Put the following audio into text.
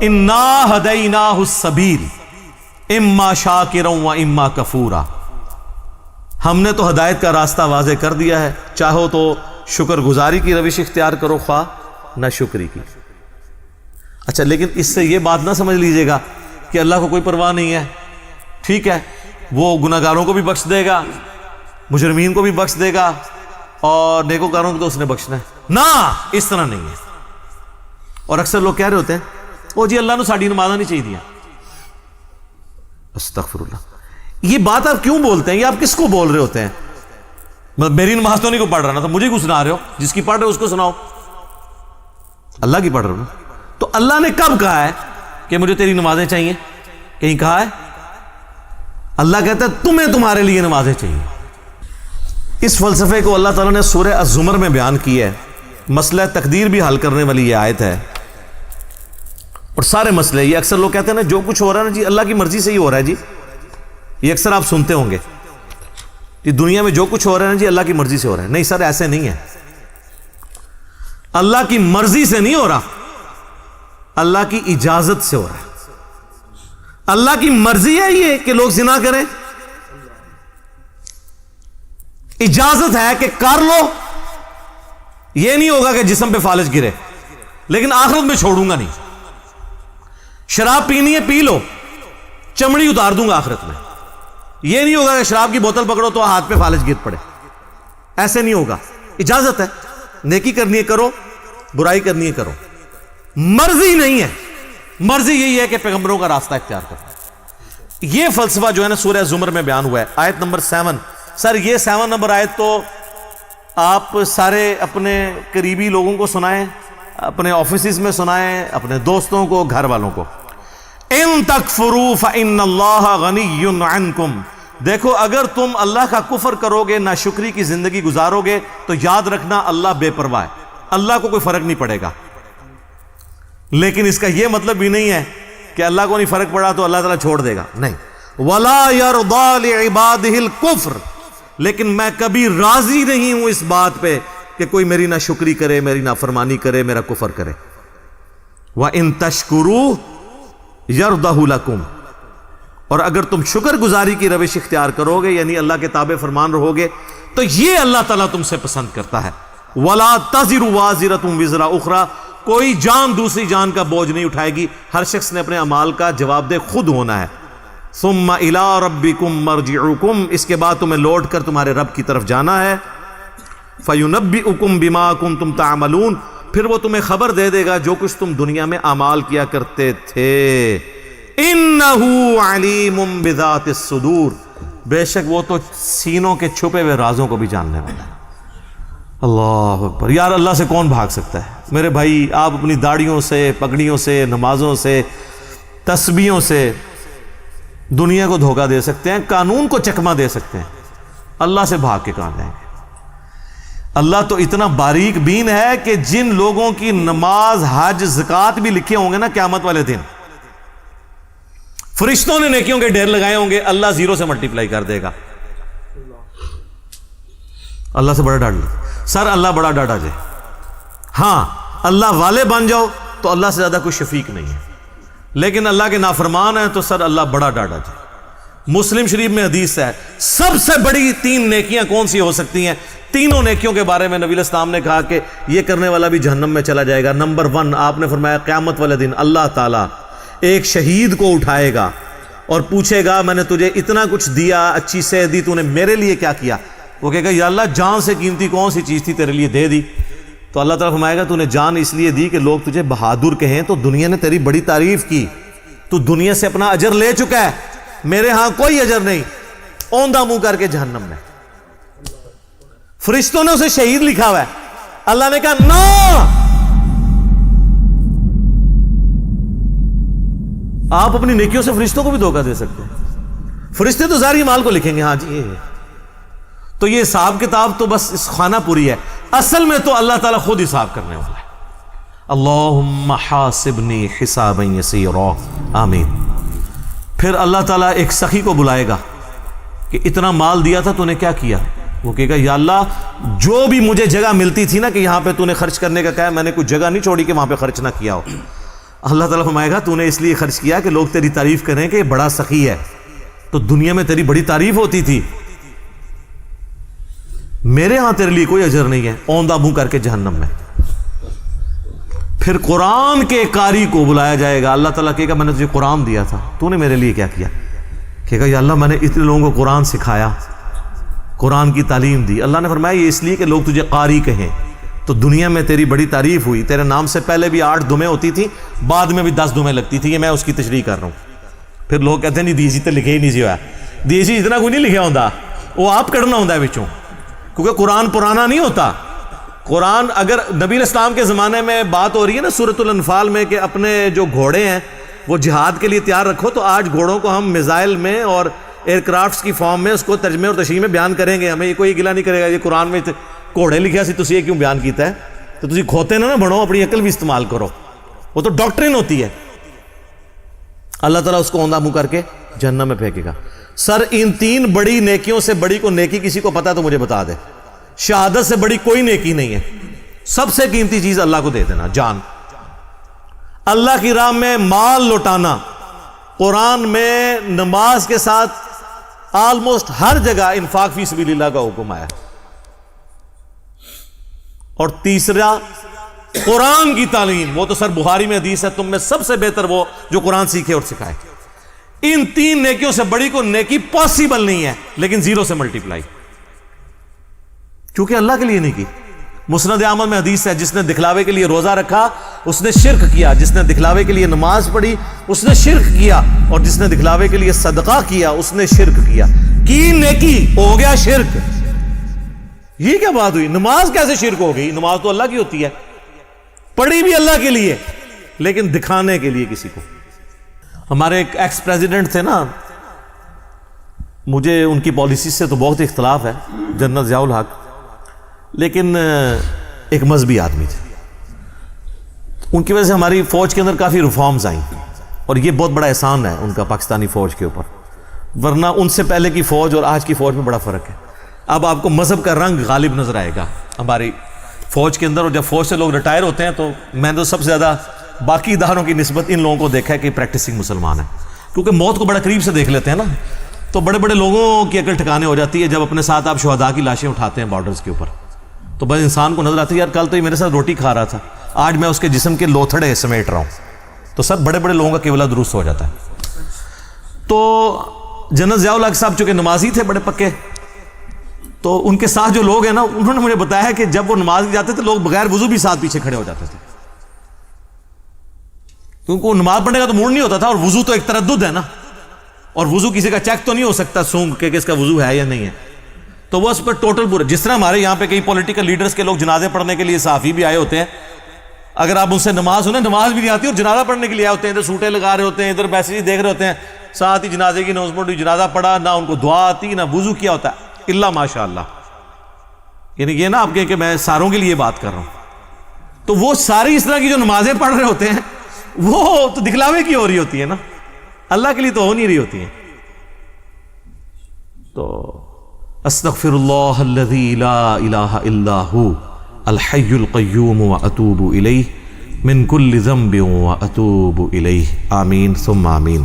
انا ہدیناہ السبیل اما شاکرا و اما کفورا، ہم نے تو ہدایت کا راستہ واضح کر دیا ہے، چاہو تو شکر گزاری کی روش اختیار کرو، خواہ نہ شکری کی۔ اچھا، لیکن اس سے یہ بات نہ سمجھ لیجئے گا کہ اللہ کو کوئی پرواہ نہیں ہے، ٹھیک ہے وہ گناہگاروں کو بھی بخش دے گا، مجرمین کو بھی بخش دے گا، اور نیکوکاروں کو تو اس نے بخشنا ہے۔ نہ، اس طرح نہیں ہے۔ اور اکثر لوگ کہہ رہے ہوتے ہیں او جی اللہ نے ساڑی نمازہ نہیں چاہیے دیا۔ استغفر اللہ، یہ بات آپ کیوں بولتے ہیں؟ یہ آپ کس کو بول رہے ہوتے ہیں؟ میری نماز تو نہیں کو پڑھ رہا نا، تو مجھے کیوں سنا رہے ہو؟ جس کی پڑھ رہے ہو اس کو سناؤ، اللہ کی پڑھ رہے ہو نا۔ تو اللہ نے کب کہا ہے کہ مجھے تیری نمازیں چاہیے؟ کہیں کہا ہے؟ اللہ کہتا ہے تمہیں تمہارے لیے نمازیں چاہیے۔ اس فلسفے کو اللہ تعالیٰ نے سورہ الزمر میں بیان کیا ہے، مسئلہ تقدیر بھی حل کرنے والی یہ آیت ہے، اور سارے مسئلے یہ اکثر لوگ کہتے ہیں نا جو کچھ ہو رہا ہے نا جی اللہ کی مرضی سے ہی ہو رہا ہے جی، یہ اکثر آپ سنتے ہوں گے کہ دنیا میں جو کچھ ہو رہا ہے نا جی اللہ کی مرضی سے ہو رہا ہے۔ نہیں سر، ایسے نہیں ہے، اللہ کی مرضی سے نہیں ہو رہا، اللہ کی اجازت سے ہو رہا ہے۔ اللہ کی مرضی ہے یہ کہ لوگ زنا کریں، اجازت ہے کہ کر لو، یہ نہیں ہوگا کہ جسم پہ فالج گرے، لیکن آخرت میں چھوڑوں گا نہیں۔ شراب پینی ہے پی لو، چمڑی اتار دوں گا آخرت میں، یہ نہیں ہوگا کہ شراب کی بوتل پکڑو تو ہاتھ پہ فالج گر پڑے، ایسے نہیں ہوگا۔ اجازت ہے، نیکی کرنی ہے کرو، برائی کرنی ہے کرو، مرضی نہیں ہے۔ مرضی یہی ہے کہ پیغمبروں کا راستہ اختیار کرو۔ یہ فلسفہ جو ہے نا سورہ زمر میں بیان ہوا ہے، آیت نمبر 7۔ سر یہ 7 نمبر آیت تو آپ سارے اپنے قریبی لوگوں کو سنائیں، اپنے آفیسز میں سنائیں، اپنے دوستوں کو، گھر والوں کو۔ ان تکفروا فإن اللہ غنی عنکم، دیکھو اگر تم اللہ کا کفر کرو گے، ناشکری کی زندگی گزارو گے، تو یاد رکھنا اللہ بے پرواہ ہے، اللہ کو کوئی فرق نہیں پڑے گا۔ لیکن اس کا یہ مطلب بھی نہیں ہے کہ اللہ کو نہیں فرق پڑا تو اللہ تعالیٰ چھوڑ دے گا، نہیں۔ وَلَا يَرْضَى لِعِبَادِهِ الْكُفْرِ، لیکن میں کبھی راضی نہیں ہوں اس بات پہ کہ کوئی میری ناشکری کرے، میری نافرمانی کرے، میرا کفر کرے۔ وَإِن تَشْكُرُوا يَرْضَهُ لَكُمْ، اور اگر تم شکر گزاری کی روش اختیار کرو گے، یعنی اللہ کے تابع فرمان رہو گے، تو یہ اللہ تعالیٰ تم سے پسند کرتا ہے۔ وَلَا تَزِرُ وَازِرَةٌ وِزْرَ أُخْرَى، کوئی جان دوسری جان کا بوجھ نہیں اٹھائے گی، ہر شخص نے اپنے اعمال کا جواب دہ خود ہونا ہے۔ ثم الى ربکم مرجعکم، اس کے بعد تمہیں لوٹ کر تمہارے رب کی طرف جانا ہے۔ فینبئکم بما کنتم تعملون، پھر وہ تمہیں خبر دے دے گا جو کچھ تم دنیا میں اعمال کیا کرتے تھے۔ انہ علیم بذات الصدور، بے شک وہ تو سینوں کے چھپے ہوئے رازوں کو بھی جاننے والا ہے۔ اللہ اکبر، یار اللہ سے کون بھاگ سکتا ہے؟ میرے بھائی آپ اپنی داڑھیوں سے، پگڑیوں سے، نمازوں سے، تسبیحوں سے دنیا کو دھوکہ دے سکتے ہیں، قانون کو چکمہ دے سکتے ہیں، اللہ سے بھاگ کے کہاں جائیں گے؟ اللہ تو اتنا باریک بین ہے کہ جن لوگوں کی نماز، حج، زکوٰۃ بھی لکھے ہوں گے نا قیامت والے دن، فرشتوں نے نیکیوں کے ڈھیر لگائے ہوں گے، اللہ 0 سے ملٹیپلائی کر دے گا۔ اللہ سے بڑا ڈر لو سر، اللہ بڑا ڈاڈا جائے۔ ہاں اللہ والے بن جاؤ تو اللہ سے زیادہ کوئی شفیق نہیں ہے، لیکن اللہ کے نافرمان ہیں تو سر اللہ بڑا ڈاڈا جائے۔ مسلم شریف میں حدیث ہے سب سے بڑی 3 نیکیاں کون سی ہو سکتی ہیں؟ تینوں نیکیوں کے بارے میں نبی علیہ السلام نے کہا کہ یہ کرنے والا بھی جہنم میں چلا جائے گا۔ نمبر 1 آپ نے فرمایا قیامت والے دن اللہ تعالیٰ ایک شہید کو اٹھائے گا اور پوچھے گا میں نے تجھے اتنا کچھ دیا، اچھی صحت دی، تو نے میرے لیے کیا کیا؟ وہ کہے گا یا اللہ جان سے قیمتی کون سی چیز تھی تیرے لیے دے دی؟ تو اللہ تعالیٰ فرمائے گا تو نے جان اس لیے دی کہ لوگ تجھے بہادر کہیں، تو دنیا نے تیری بڑی تعریف کی، تو دنیا سے اپنا اجر لے چکا ہے، میرے ہاں کوئی اجر نہیں، اوندھا منہ کر کے جہنم میں۔ فرشتوں نے اسے شہید لکھا ہوا ہے، اللہ نے کہا نا، آپ اپنی نیکیوں سے فرشتوں کو بھی دھوکہ دے سکتے ہیں، فرشتے تو ظاہری مال کو لکھیں گے، ہاں جی یہ تو یہ حساب کتاب تو بس اس خانہ پوری ہے، اصل میں تو اللہ تعالیٰ خود حساب کرنے والا ہے۔ اللہم حاسبنی حسابا یسیرا، آمین۔ پھر اللہ تعالیٰ ایک سخی کو بلائے گا کہ اتنا مال دیا تھا تو نے کیا کیا؟ وہ کہے گا یا اللہ جو بھی مجھے جگہ ملتی تھی نا کہ یہاں پہ تو نے خرچ کرنے کا کہا، میں نے کوئی جگہ نہیں چھوڑی کہ وہاں پہ خرچ نہ کیا ہو. اللہ تعالیٰ فرمائے گا تو نے اس لیے خرچ کیا کہ لوگ تیری تعریف کریں کہ یہ بڑا سخی ہے، تو دنیا میں تیری بڑی تعریف ہوتی تھی، میرے ہاں تیرے لیے کوئی اجر نہیں ہے، اوندھا منہ کر کے جہنم میں. پھر قرآن کے قاری کو بلایا جائے گا. اللہ تعالیٰ کہے گا میں نے تجھے قرآن دیا تھا، تو نے میرے لیے کیا کیا؟ کہے گا یا اللہ میں نے اتنے لوگوں کو قرآن سکھایا، قرآن کی تعلیم دی. اللہ نے فرمایا یہ اس لیے کہ لوگ تجھے قاری کہیں، تو دنیا میں تیری بڑی تعریف ہوئی. تیرے نام سے پہلے بھی 8 دمیں ہوتی تھی، بعد میں بھی 10 دمیں لگتی تھی، یہ میں اس کی تشریح کر رہا ہوں. پھر لوگ کہتے ہیں نہیں دیسی تو لکھے ہی نہیں سی ہوا، دیسی اتنا کوئی نہیں لکھا ہوتا، وہ آپ کڑنا ہوتا ہے بچوں، کیونکہ قرآن پرانا نہیں ہوتا. قرآن اگر نبی علیہ السلام کے زمانے میں بات ہو رہی ہے نا سورۃ الانفال میں کہ اپنے جو گھوڑے ہیں وہ جہاد کے لیے تیار رکھو، تو آج گھوڑوں کو ہم میزائل میں اور ایئر کرافٹس کی فارم میں اس کو ترجمے اور تشریح میں بیان کریں گے. ہمیں یہ کوئی گلا نہیں کرے گا یہ قرآن میں گھوڑے لکھیا سی تسی یہ کیوں بیان کیتا ہے. تو تسی کھوتے نہ بنو، اپنی عقل بھی استعمال کرو، وہ تو ڈاکٹرن ہوتی ہے. اللہ تعالیٰ اس کو اوندھا منہ کر کے جہنم میں پھینکے گا. سر ان 3 بڑی نیکیوں سے بڑی کو نیکی کسی کو پتا تو مجھے بتا دے. شہادت سے بڑی کوئی نیکی نہیں ہے. سب سے قیمتی چیز اللہ کو دے دینا، جان. اللہ کی راہ میں مال لوٹانا. قرآن میں نماز کے ساتھ آلموسٹ ہر جگہ انفاق فی سبیل اللہ کا حکم آیا. اور تیسرا قرآن کی تعلیم، وہ تو سر بخاری میں حدیث ہے تم میں سب سے بہتر وہ جو قرآن سیکھے اور سکھائے. ان 3 نیکیوں سے بڑی کو نیکی پاسبل نہیں ہے، لیکن 0 سے ملٹیپلائی، کیونکہ اللہ کے لیے نہیں کی. مسند احمد میں حدیث ہے جس نے دکھلاوے کے لیے روزہ رکھا اس نے شرک کیا، جس نے دکھلاوے کے لیے نماز پڑھی اس نے شرک کیا، اور جس نے دکھلاوے کے لیے صدقہ کیا اس نے شرک کیا. کی نیکی ہو گیا شرک. یہ کیا بات ہوئی؟ نماز کیسے شرک ہو گئی؟ نماز تو اللہ کی ہوتی ہے، پڑھی بھی اللہ کے لیے لیکن دکھانے کے لیے کسی کو. ہمارے ایک ایکس پریزیڈنٹ تھے نا، مجھے ان کی پالیسی سے تو بہت اختلاف ہے، جنرل ضیاء الحق، لیکن ایک مذہبی آدمی تھے. ان کی وجہ سے ہماری فوج کے اندر کافی ریفارمز آئیں، اور یہ بہت بڑا احسان ہے ان کا پاکستانی فوج کے اوپر، ورنہ ان سے پہلے کی فوج اور آج کی فوج میں بڑا فرق ہے. اب آپ کو مذہب کا رنگ غالب نظر آئے گا ہماری فوج کے اندر. اور جب فوج سے لوگ ریٹائر ہوتے ہیں تو میں نے تو سب سے زیادہ باقی اداروں کی نسبت ان لوگوں کو دیکھا ہے کہ پریکٹسنگ مسلمان ہیں، کیونکہ موت کو بڑا قریب سے دیکھ لیتے ہیں نا، تو بڑے بڑے لوگوں کی عقل ٹھکانے ہو جاتی ہے جب اپنے ساتھ آپ شہداء کی لاشیں اٹھاتے ہیں بارڈرز کے اوپر. تو بس انسان کو نظر آتی ہے یار کل تو یہ میرے ساتھ روٹی کھا رہا تھا، آج میں اس کے جسم کے لوتھڑے سمیٹ رہا ہوں. تو سب بڑے بڑے لوگوں کا قبلہ درست ہو جاتا ہے. تو جنرل ضیاء الحق صاحب چونکہ نمازی تھے بڑے پکے، تو ان کے ساتھ جو لوگ ہیں نا انہوں نے مجھے بتایا کہ جب وہ نماز جاتے تھے لوگ بغیر وضو بھی ساتھ پیچھے کھڑے ہو جاتے تھے، کیونکہ نماز پڑھنے کا تو موڈ نہیں ہوتا تھا. اور وضو تو ایک تردد ہے نا، اور وضو کسی کا چیک تو نہیں ہو سکتا سونگ کہ اس کا وضو ہے یا نہیں ہے. تو وہ اس پر ٹوٹل پورے، جس طرح ہمارے یہاں پہ کئی پولیٹیکل لیڈرز کے لوگ جنازے پڑھنے کے لیے صحافی بھی آئے ہوتے ہیں، اگر آپ ان سے نماز بھی نہیں آتی اور جنازہ پڑھنے کے لیے آئے ہوتے ہیں، ادھر سوٹیں لگا رہے ہوتے ہیں، ادھر میسیج دیکھ رہے ہوتے ہیں، ساتھ ہی جنازے کی اناؤنسمنٹ ہوئی، جنازہ پڑھا، نہ ان کو دعا آتی نہ وضو کیا ہوتا ہے الا ماشاء اللہ. یعنی یہ نا آپ کہیں کہ میں ساروں کے لیے بات کر رہا ہوں. تو وہ ساری اس طرح کی جو نمازیں پڑھ رہے ہوتے ہیں وہ تو دکھلاوے کی ہو رہی ہوتی ہے نا، اللہ کے لیے تو ہو نہیں رہی ہوتی ہیں. تو استغفر اللہ الذی لا الہ الا ہو الحی القیوم واتوب الیہ من کل ذنب واتوب الیہ. آمین ثم آمین.